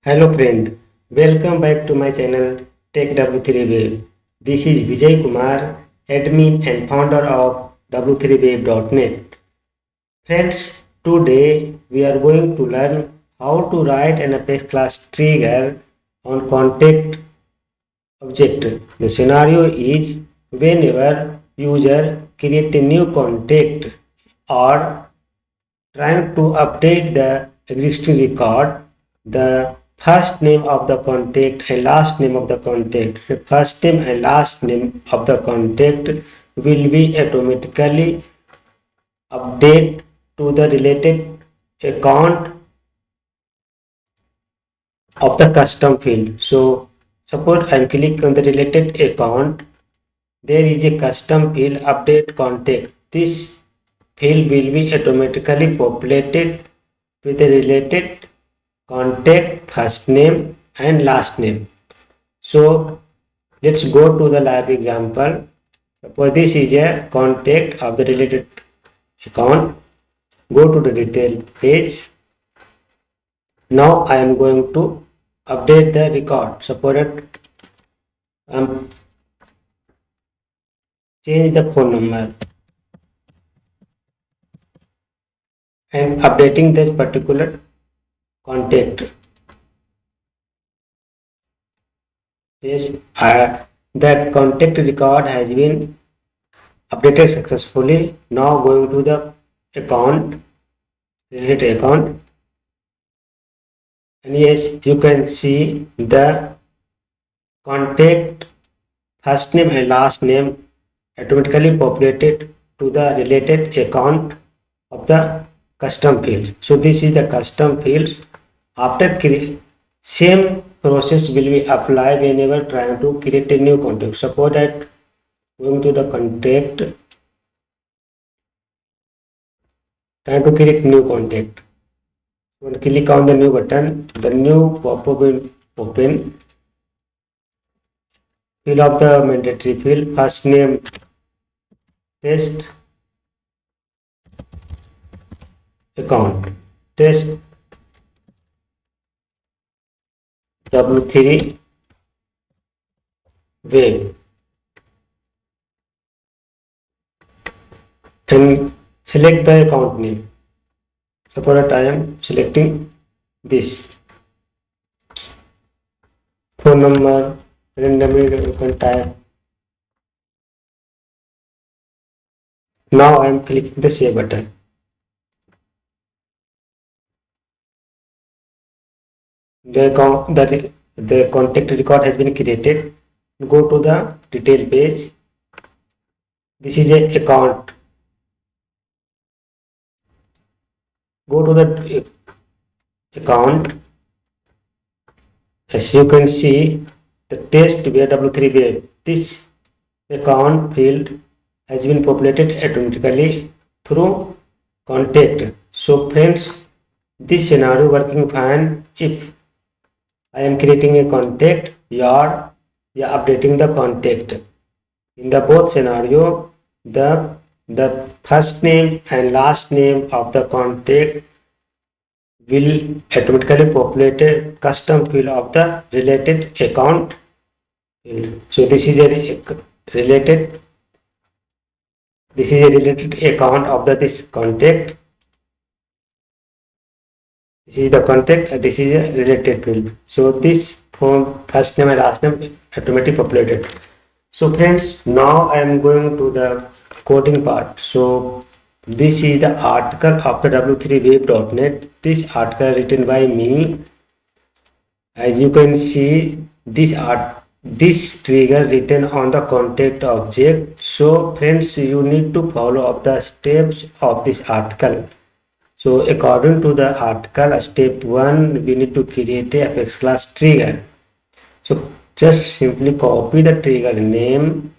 Hello friend, welcome back to my channel Tech W3 Web. This is Vijay Kumar, admin and founder of W3Web.net. Friends, today we are going to learn how to write an Apex class trigger on contact object. The scenario is whenever user create a new contact or trying to update the existing record, the first name of the contact and last name of the contact, the first name and last name of the contact will be automatically updated to the related account of the custom field. So suppose I click on the related account, there is a custom field update contact. This field will be automatically populated with a related contact first name and last name. So let's go to the live example. Suppose this is a contact of the related account. Go to the detail page. Now I am going to update the record. Suppose I am change the phone number and updating this particular contact. Yes, the contact record has been updated successfully. Now going to the account, related account, and yes, you can see the contact first name and last name automatically populated to the related account of the custom field. So this is the custom field. After same process will be applied whenever trying to create a new contact. Suppose that going to the contact, trying to create new contact. When click on the new button, the new pop-up will open. Fill up the mandatory field, first name test account, test W3 web, and select the account name. Suppose that I am selecting this phone number, randomly you can type. Now I am clicking the save button. The contact record has been created. Go to the detail page. This is a account. Go to the account. As you can see, the test W3 this account field has been populated automatically through contact. So friends, this scenario working fine if I am creating a contact or updating the contact. In the both scenario, the first name and last name of the contact will automatically populate custom field of the related account field. So this is a related account of this contact. This is the contact, this is a related field. So this form first name and last name automatically populated. So friends, now I am going to the coding part. So this is the article of the W3Web.net. This article written by me. As you can see, this trigger written on the contact object. So friends, you need to follow up the steps of this article. So according to the article, step 1, we need to create a Apex class trigger. So just simply copy the trigger name,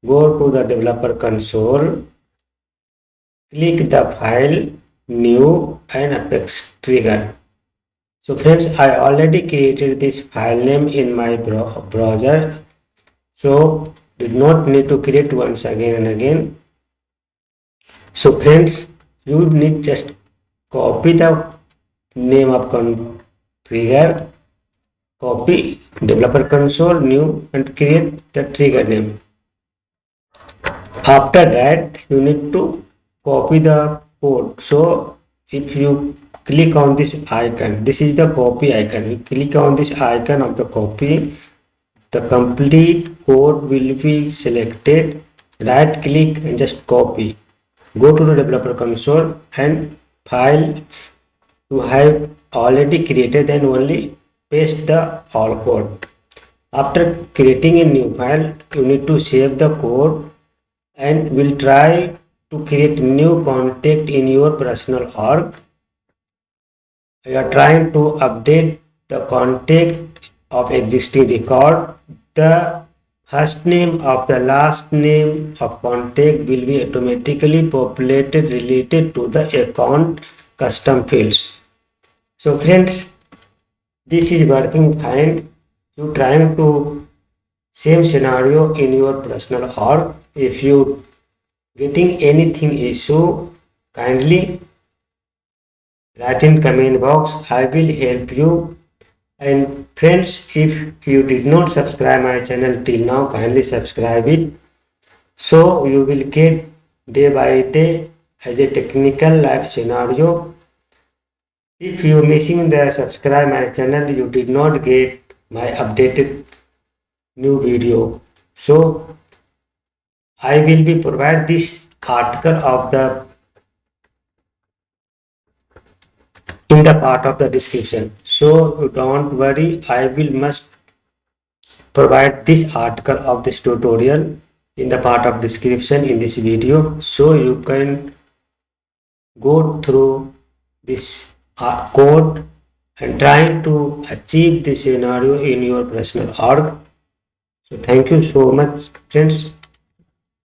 go to the developer console, click the file, new and Apex trigger. So friends, I already created this file name in my browser. So did not need to create once again and again. So friends, you need just copy the name of trigger, copy, developer console, new, and create the trigger name. After that, you need to copy the code. So if you click on this icon, this is the copy icon. You click on this icon of the copy, the complete code will be selected. Right click and just copy. Go to the developer console and file you have already created, then only paste the all code. After creating a new file, you need to save the code and will try to create new contact in your personal org. You are trying to update the contact of existing record. The first name of the last name of contact will be automatically populated related to the account custom fields. So friends, this is working fine. You trying to same scenario in your personal org. If you getting anything issue, kindly write in comment box. I will help you. And friends, if you did not subscribe my channel till now, kindly subscribe it. So you will get day by day as a technical live scenario. If you missing the subscribe my channel, you did not get my updated new video. So I will be provide this article of the in the part of the description. So don't worry, I will must provide this article of this tutorial in the part of description in this video, so you can go through this code and trying to achieve this scenario in your personal org. So thank you so much friends.